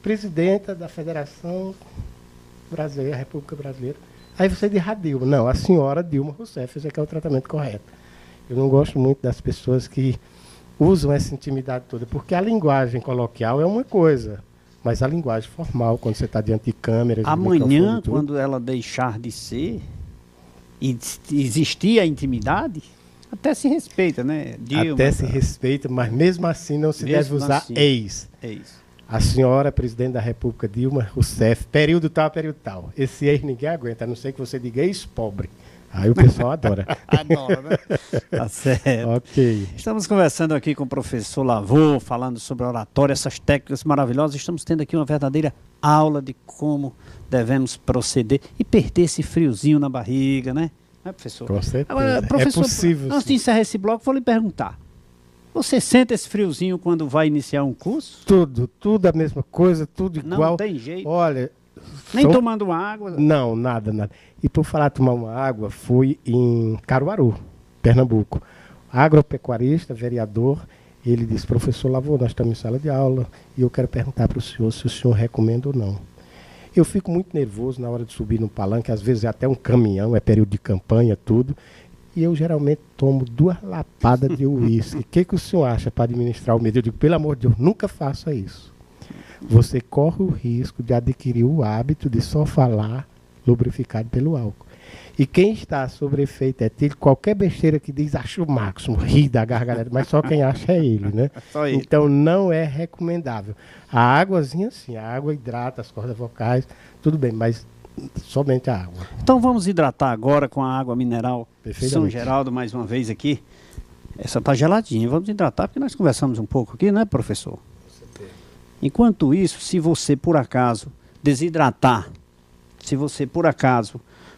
presidenta da Federação Brasileira, República Brasileira, aí você diz a Dilma. Não, a senhora Dilma Rousseff, esse é que é o tratamento correto. Eu não gosto muito das pessoas que usam essa intimidade toda, porque a linguagem coloquial é uma coisa, mas a linguagem formal, quando você está diante de câmeras... Amanhã, quando ela deixar de ser e existir a intimidade, até se respeita, né? Dilma, até se respeita, mas mesmo assim não se deve usar assim, ex. A senhora, presidente da República, Dilma Rousseff, período tal. Esse ex ninguém aguenta, a não ser que você diga ex-pobre. Aí o pessoal adora. Adora, né? Tá certo. Ok. Estamos conversando aqui com o professor Lavô, falando sobre oratória, essas técnicas maravilhosas. Estamos tendo aqui uma verdadeira aula de como devemos proceder e perder esse friozinho na barriga, né? Não é, professor? Com certeza. Agora, professor, é possível. Antes de encerrar esse bloco, vou lhe perguntar. Você sente esse friozinho quando vai iniciar um curso? Tudo a mesma coisa, tudo igual. Não tem jeito. Olha... Nem tomando água? Não, nada. E por falar tomar uma água, fui em Caruaru, Pernambuco. Agropecuarista, vereador, ele disse, professor Lavô, nós estamos em sala de aula e eu quero perguntar para o senhor se o senhor recomenda ou não. Eu fico muito nervoso na hora de subir no palanque, às vezes é até um caminhão, é período de campanha, tudo. E eu geralmente tomo 2 lapadas de uísque. O que o senhor acha para administrar o medo? Eu digo, pelo amor de Deus, nunca faça isso. Você corre o risco de adquirir o hábito de só falar lubrificado pelo álcool. E quem está sob efeito etílico, qualquer besteira que diz, acha o máximo, ri da gargalhada, mas só quem acha é ele, né? Só ele. Então não é recomendável. A águazinha sim, a água hidrata as cordas vocais, tudo bem, mas somente a água. Então vamos hidratar agora com a água mineral São Geraldo, mais uma vez aqui. Essa tá geladinha, vamos hidratar, porque nós conversamos um pouco aqui, né, professor? Enquanto isso, se você por acaso desidratar,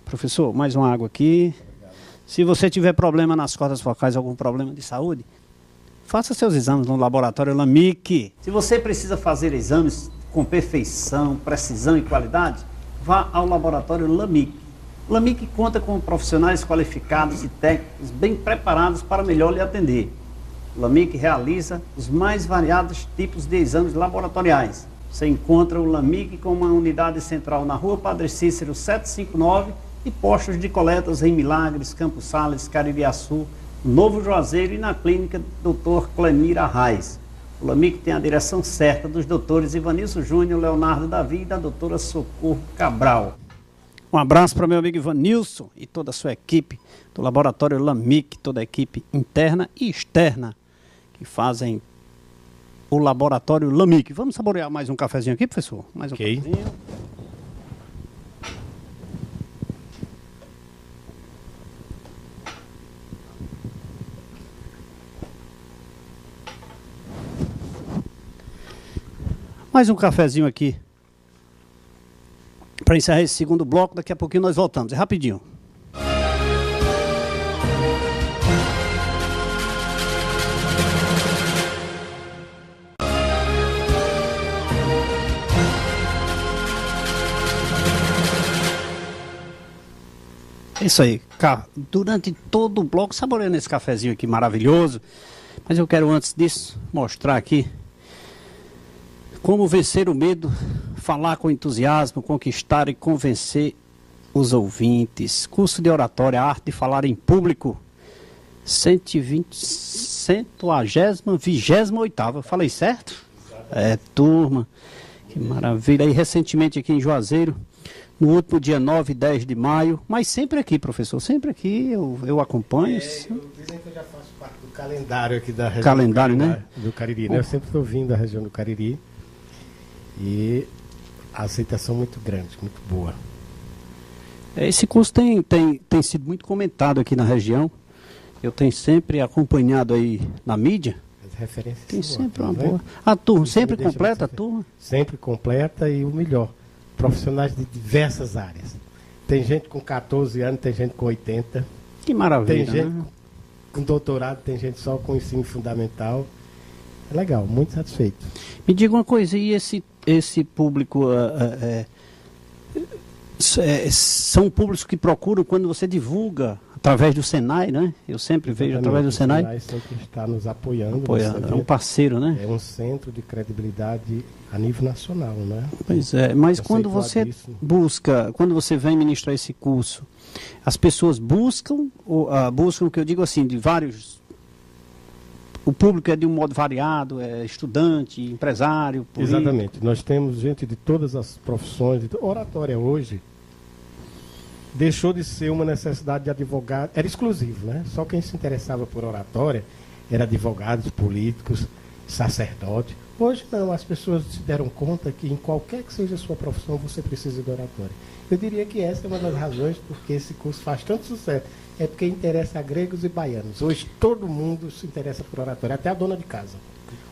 professor, mais uma água aqui. Se você tiver problema nas cordas vocais, algum problema de saúde, faça seus exames no laboratório LAMIC. Se você precisa fazer exames com perfeição, precisão e qualidade, vá ao laboratório LAMIC. O LAMIC conta com profissionais qualificados e técnicos bem preparados para melhor lhe atender. O LAMIC realiza os mais variados tipos de exames laboratoriais. Você encontra o LAMIC com uma unidade central na Rua Padre Cícero 759 e postos de coletas em Milagres, Campos Sales, Caririaçu, Novo Juazeiro e na clínica Dr. Clemir Arraes. O LAMIC tem a direção certa dos doutores Ivanilson Júnior, Leonardo Davi e da doutora Socorro Cabral. Um abraço para meu amigo Ivanilson e toda a sua equipe do laboratório LAMIC, toda a equipe interna e externa que fazem o laboratório LAMIC. Vamos saborear mais um cafezinho aqui, professor? Mais um cafezinho. Mais um cafezinho aqui. Para encerrar esse segundo bloco, daqui a pouquinho nós voltamos. É rapidinho. É isso aí. Durante todo o bloco, saboreando esse cafezinho aqui maravilhoso. Mas eu quero, antes disso, mostrar aqui como vencer o medo, falar com entusiasmo, conquistar e convencer os ouvintes. Curso de oratória, a arte de falar em público. 128ª. Falei certo? É, turma. Que maravilha. E recentemente aqui em Juazeiro, no último dia 9 e 10 de maio, mas sempre aqui, professor, sempre aqui eu acompanho. Dizem que eu já faço parte do calendário aqui da região calendário, do Cariri, né? Eu sempre estou vindo da região do Cariri e a aceitação muito grande, muito boa. Esse curso tem sido muito comentado aqui na região. Eu tenho sempre acompanhado aí na mídia. As referências tem são sempre ótimas, uma boa. A turma sempre completa, a turma? Sempre completa e o melhor. Profissionais de diversas áreas. Tem gente com 14 anos, tem gente com 80. Que maravilha, tem gente com doutorado, tem gente só com ensino fundamental. É legal, muito satisfeito. Me diga uma coisa, e esse público, são públicos que procuram quando você divulga através do Senai, né? Eu sempre vejo através do Senai. O Senai sempre está nos apoiando. É um parceiro, né? É um centro de credibilidade a nível nacional, né? Pois é, mas quando você busca, quando você vem ministrar esse curso, as pessoas buscam o que eu digo assim, de vários... O público é de um modo variado, é estudante, empresário, político. Exatamente. Nós temos gente de todas as profissões. Oratória hoje deixou de ser uma necessidade de advogado. Era exclusivo, né? Só quem se interessava por oratória era advogados, políticos, sacerdote. Hoje não, as pessoas se deram conta que em qualquer que seja a sua profissão você precisa de oratória. Eu diria que essa é uma das razões porque esse curso faz tanto sucesso. É porque interessa a gregos e baianos. Hoje todo mundo se interessa por oratória, até a dona de casa.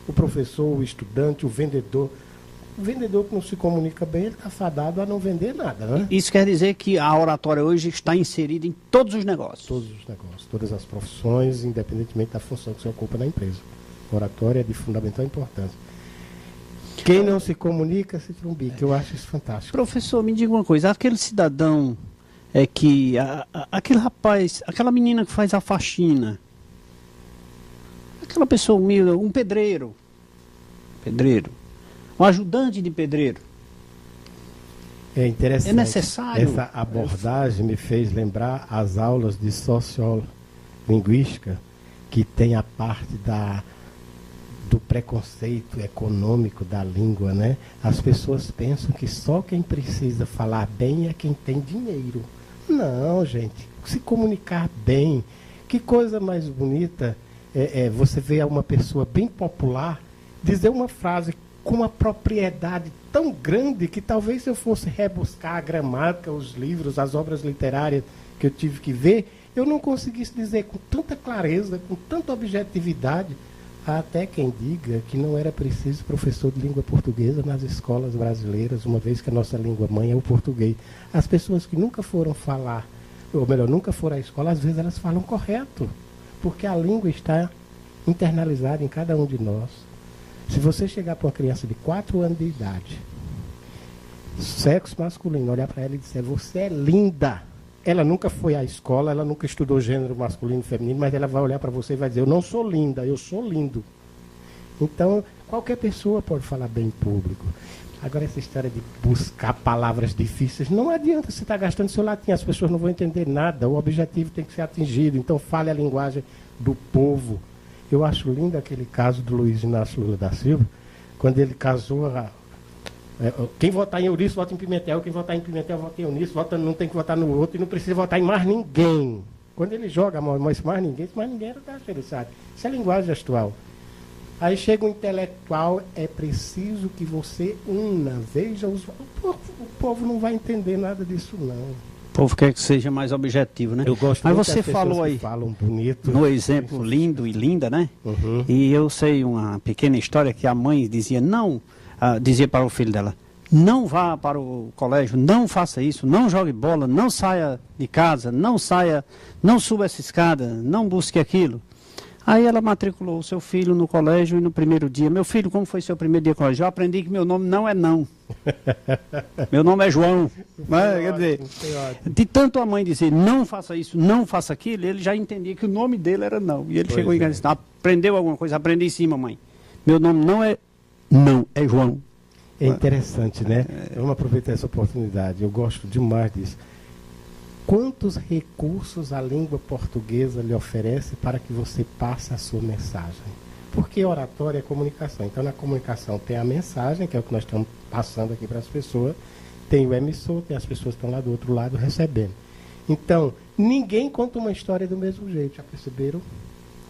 O professor, o estudante, o vendedor. O vendedor que não se comunica bem, ele está fadado a não vender nada, né? Isso quer dizer que a oratória hoje está inserida em todos os negócios? Todos os negócios, todas as profissões, independentemente da função que você ocupa na empresa. A oratória é de fundamental importância. Quem não se comunica, se trumbica. Eu acho isso fantástico. Professor, me diga uma coisa. Aquele cidadão aquele rapaz, aquela menina que faz a faxina, aquela pessoa humilde, um pedreiro, um ajudante de pedreiro. É interessante. É necessário. Essa abordagem me fez lembrar as aulas de sociolinguística, que tem a parte do preconceito econômico da língua, né? As pessoas pensam que só quem precisa falar bem é quem tem dinheiro. Não, gente. Se comunicar bem. Que coisa mais bonita você ver uma pessoa bem popular dizer uma frase com uma propriedade tão grande que talvez se eu fosse rebuscar a gramática, os livros, as obras literárias que eu tive que ver, eu não conseguisse dizer com tanta clareza, com tanta objetividade. Há até quem diga que não era preciso professor de língua portuguesa nas escolas brasileiras, uma vez que a nossa língua mãe é o português. As pessoas que nunca foram falar, ou melhor, nunca foram à escola, às vezes elas falam correto, porque a língua está internalizada em cada um de nós. Se você chegar para uma criança de 4 anos de idade, sexo masculino, olhar para ela e dizer, você é linda. Ela nunca foi à escola, ela nunca estudou gênero masculino e feminino, mas ela vai olhar para você e vai dizer, eu não sou linda, eu sou lindo. Então, qualquer pessoa pode falar bem em público. Agora, essa história de buscar palavras difíceis, não adianta você estar gastando seu latim, as pessoas não vão entender nada, o objetivo tem que ser atingido, então fale a linguagem do povo. Eu acho lindo aquele caso do Luiz Inácio Lula da Silva, quando ele casou quem votar em Eurico, vota em Pimentel. Quem votar em Pimentel, vota em Eunice. Não tem que votar no outro e não precisa votar em mais ninguém. Quando ele joga, mas mais ninguém era da felicidade. Isso é linguagem gestual. Aí chega o intelectual, é preciso que você una. Veja, o povo não vai entender nada disso, não. O povo quer que seja mais objetivo, né? Eu gosto mas muito você falou aí, falam bonito, no exemplo lindo e linda, né? Uhum. E eu sei uma pequena história que a mãe dizia, dizia para o filho dela, não vá para o colégio, não faça isso, não jogue bola, não saia de casa, não suba essa escada, não busque aquilo. Aí ela matriculou o seu filho no colégio e no primeiro dia, meu filho, como foi seu primeiro dia no colégio? Eu aprendi que meu nome não é não. Meu nome é João. Quer dizer, de tanto a mãe dizer, não faça isso, não faça aquilo, ele já entendia que o nome dele era não. E ele chegou em casa e disse, aprendeu alguma coisa? Aprendi sim, mamãe. Meu nome não é não, é João. É interessante, né? Vamos aproveitar essa oportunidade. Eu gosto demais disso. Quantos recursos a língua portuguesa lhe oferece para que você passe a sua mensagem? Porque oratória é comunicação. Então, na comunicação tem a mensagem, que é o que nós estamos passando aqui para as pessoas, tem o emissor, tem as pessoas que estão lá do outro lado recebendo. Então, ninguém conta uma história do mesmo jeito, já perceberam?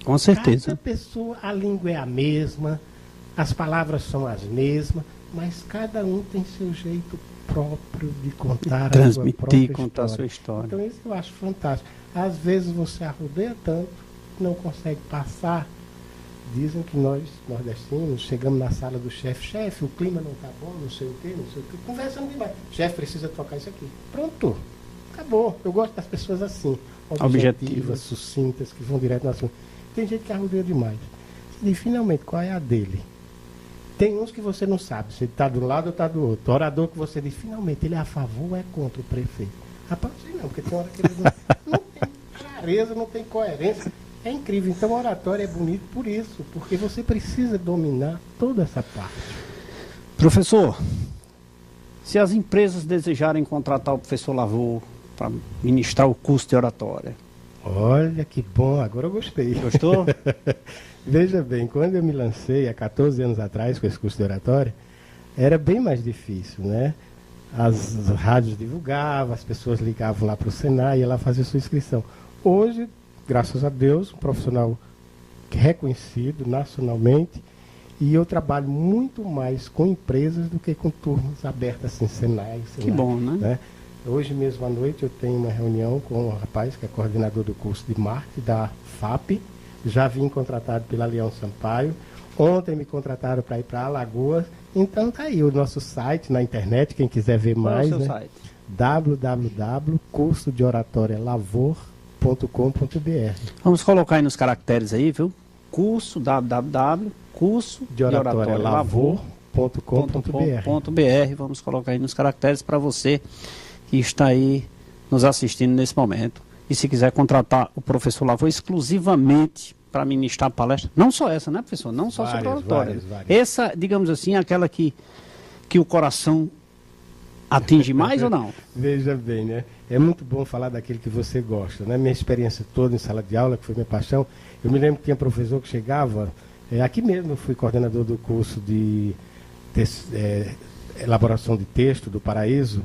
Com certeza. Cada pessoa, a língua é a mesma, as palavras são as mesmas, mas cada um tem seu jeito próprio de contar transmitir, contar a sua história. Então isso eu acho fantástico. Às vezes você arrodeia tanto que não consegue passar. Dizem que nós, nordestinos, chegamos na sala do chefe, o clima não está bom, não sei o quê, conversando demais. Chefe, precisa trocar isso aqui. Pronto, acabou. Eu gosto das pessoas assim, objetivas, sucintas, que vão direto no assunto. Tem gente que arrodeia demais. E finalmente, qual é a dele? Tem uns que você não sabe, se ele está de um lado ou está do outro. O orador que você diz, finalmente, ele é a favor ou é contra o prefeito? Rapaz, não sei não, porque tem hora que ele não tem clareza, não tem coerência. É incrível. Então, a oratória é bonito por isso, porque você precisa dominar toda essa parte. Professor, se as empresas desejarem contratar o professor Lavor para ministrar o curso de oratória. Olha que bom, agora eu gostei. Gostou? Veja bem, quando eu me lancei há 14 anos atrás com esse curso de oratória, era bem mais difícil, né? As rádios divulgavam, as pessoas ligavam lá para o Senai e lá fazer sua inscrição. Hoje, graças a Deus, um profissional reconhecido nacionalmente, e eu trabalho muito mais com empresas do que com turmas abertas assim, Senai. Que bom, né? Hoje mesmo à noite eu tenho uma reunião com um rapaz que é coordenador do curso de marketing da FAP. Já vim contratado pela Leão Sampaio. Ontem me contrataram para ir para Alagoas. Então tá aí o nosso site na internet, quem quiser ver mais. Qual é o seu site? www.cursodeoratorialavor.com.br. Vamos colocar aí nos caracteres aí, viu? Curso www.cursodeoratorialavor.com.br. Vamos colocar aí nos caracteres para você que está aí nos assistindo nesse momento. E se quiser contratar o professor Lavor exclusivamente para ministrar palestra, não só essa, né, professor? Não só sobre oratória. Várias. Essa, digamos assim, é aquela que o coração atinge mais ou não? Veja bem, né? É muito bom falar daquele que você gosta, né? Minha experiência toda em sala de aula, que foi minha paixão, eu me lembro que tinha professor que chegava, aqui mesmo eu fui coordenador do curso de elaboração de texto do Paraíso,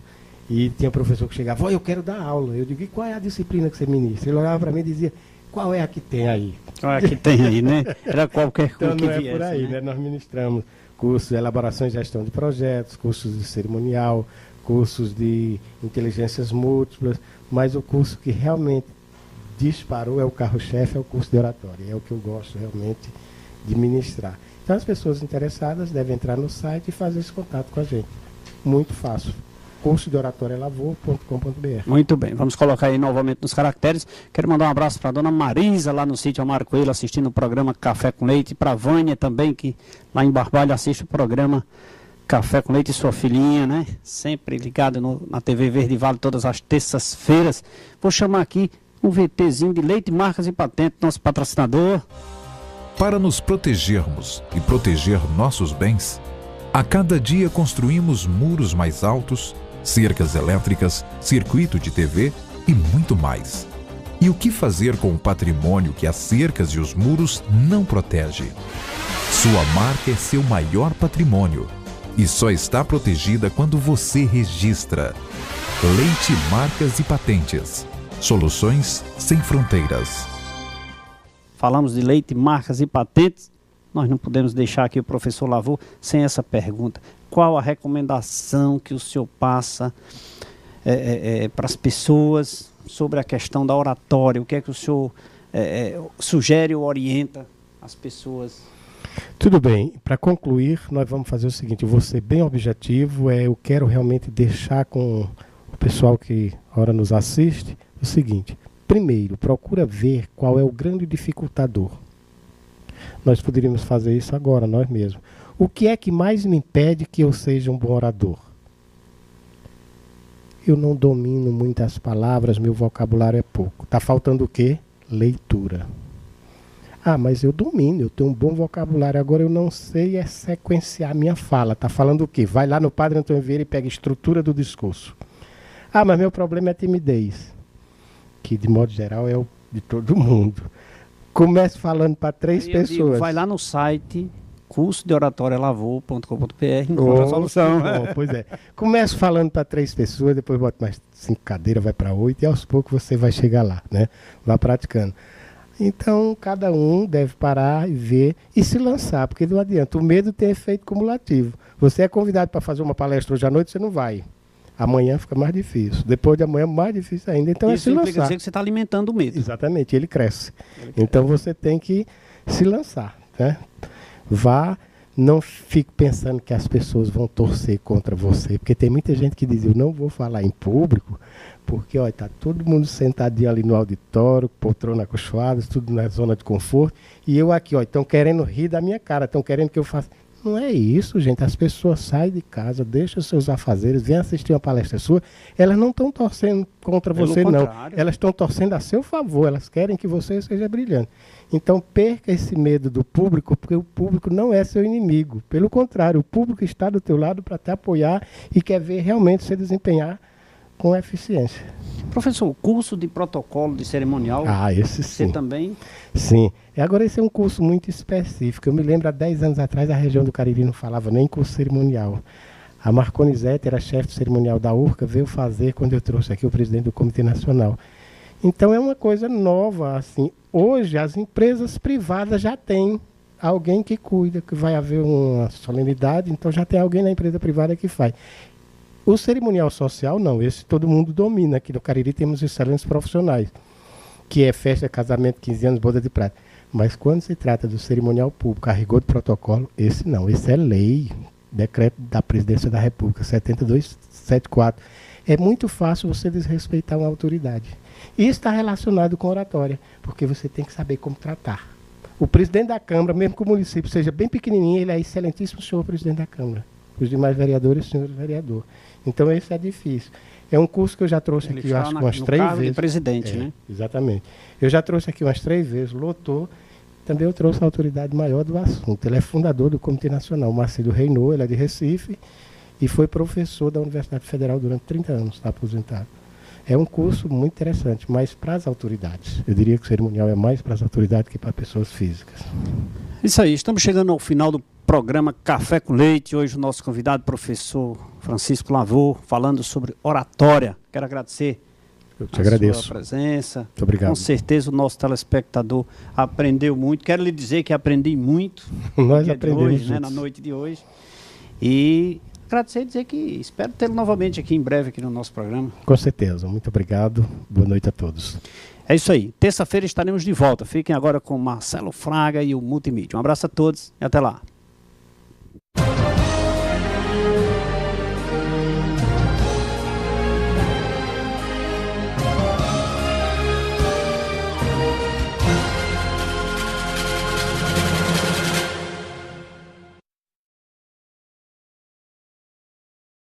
e tinha professor que chegava, eu quero dar aula. Eu digo, e qual é a disciplina que você ministra? Ele olhava para mim e dizia, qual é a que tem aí? Qual é a que tem aí, né? Era qualquer coisa então, que não é por aí, né? Nós ministramos cursos de elaboração e gestão de projetos, cursos de cerimonial, cursos de inteligências múltiplas, mas o curso que realmente disparou é o carro-chefe, é o curso de oratória. É o que eu gosto realmente de ministrar. Então, as pessoas interessadas devem entrar no site e fazer esse contato com a gente. Muito fácil. cursodeoratorialavor.com.br. Muito bem, vamos colocar aí novamente nos caracteres. Quero mandar um abraço para a dona Marisa, lá no sítio Amaro Coelho, assistindo o programa Café com Leite, para a Vânia também, que lá em Barbalho assiste o programa Café com Leite, e sua filhinha, né? Sempre ligado na TV Verde Vale todas as terças-feiras. Vou chamar aqui um VTzinho de leite, marcas e patentes, nosso patrocinador. Para nos protegermos e proteger nossos bens, a cada dia construímos muros mais altos, cercas elétricas, circuito de TV e muito mais. E o que fazer com o patrimônio que as cercas e os muros não protegem? Sua marca é seu maior patrimônio e só está protegida quando você registra. Leite, marcas e patentes. Soluções sem fronteiras. Falamos de leite, marcas e patentes. Nós não podemos deixar aqui o professor Lavor sem essa pergunta. Qual a recomendação que o senhor passa para as pessoas sobre a questão da oratória? O que é que o senhor sugere ou orienta as pessoas? Tudo bem. Para concluir, nós vamos fazer o seguinte. Eu vou ser bem objetivo. Eu quero realmente deixar com o pessoal que ora nos assiste o seguinte. Primeiro, procura ver qual é o grande dificultador. Nós poderíamos fazer isso agora, nós mesmos. O que é que mais me impede que eu seja um bom orador? Eu não domino muitas palavras, meu vocabulário é pouco. Está faltando o quê? Leitura. Mas eu domino, eu tenho um bom vocabulário, agora eu não sei sequenciar a minha fala. Está falando o quê? Vai lá no Padre Antônio Vieira e pega a estrutura do discurso. Mas meu problema é timidez, que de modo geral é o de todo mundo. Comece falando para 3 pessoas. Vai lá no site cursodeoratorialavor.com.br, encontra a solução. Pois é. Comece falando para 3 pessoas, depois bota mais 5 cadeiras, vai para 8 e aos poucos você vai chegar lá, né? Vá praticando. Então, cada um deve parar e ver e se lançar, porque não adianta. O medo tem efeito cumulativo. Você é convidado para fazer uma palestra hoje à noite, você não vai. Amanhã fica mais difícil. Depois de amanhã, mais difícil ainda. Então, isso implica dizer que você está alimentando o medo. Exatamente, ele cresce. Então, você tem que se lançar, né? Vá, não fique pensando que as pessoas vão torcer contra você, porque tem muita gente que diz, eu não vou falar em público, porque está todo mundo sentadinho ali no auditório, poltrona acolchoada, tudo na zona de conforto, e eu aqui, estão querendo rir da minha cara, estão querendo que eu faça... Não é isso, gente. As pessoas saem de casa, deixam os seus afazeres, vêm assistir uma palestra sua, elas não estão torcendo contra você, não. Elas estão torcendo a seu favor, elas querem que você seja brilhante. Então, perca esse medo do público, porque o público não é seu inimigo. Pelo contrário, o público está do teu lado para te apoiar e quer ver realmente você desempenhar com eficiência. Professor, o curso de protocolo de cerimonial, esse sim. Você também? Sim. Agora, esse é um curso muito específico. Eu me lembro, há 10 anos atrás, a região do Cariri não falava nem curso cerimonial. A Marconizete era chefe cerimonial da URCA, veio fazer quando eu trouxe aqui o presidente do Comitê Nacional. Então, é uma coisa nova, assim. Hoje, as empresas privadas já têm alguém que cuida, que vai haver uma solenidade, então já tem alguém na empresa privada que faz. O cerimonial social, não, esse todo mundo domina. Aqui no Cariri temos excelentes profissionais, que é festa, casamento, 15 anos, boda de prata. Mas quando se trata do cerimonial público, a rigor do protocolo, esse não, esse é lei, decreto da Presidência da República, 7274. É muito fácil você desrespeitar uma autoridade. Isso está relacionado com oratória, porque você tem que saber como tratar. O presidente da Câmara, mesmo que o município seja bem pequenininho, ele é excelentíssimo senhor presidente da Câmara. Os demais vereadores, senhor vereador. Então, esse é difícil. É um curso que eu já trouxe aqui, eu acho que umas 3 vezes. De presidente, né? Exatamente. Eu já trouxe aqui umas 3 vezes, lotou. Também eu trouxe a autoridade maior do assunto. Ele é fundador do Comitê Nacional, Marcelo Reinou, ele é de Recife, e foi professor da Universidade Federal durante 30 anos, está aposentado. É um curso muito interessante, mas para as autoridades. Eu diria que o cerimonial é mais para as autoridades que para pessoas físicas. Isso aí, estamos chegando ao final do programa Café com Leite. Hoje o nosso convidado, professor Francisco Lavor, falando sobre oratória. Quero agradecer a sua presença. Muito obrigado. Com certeza o nosso telespectador aprendeu muito. Quero lhe dizer que aprendi muito Nós aprendemos hoje, né, na noite de hoje. E agradecer e dizer que espero tê-lo novamente aqui em breve aqui no nosso programa. Com certeza. Muito obrigado. Boa noite a todos. É isso aí. Terça-feira estaremos de volta. Fiquem agora com Marcelo Fraga e o Multimídia. Um abraço a todos e até lá.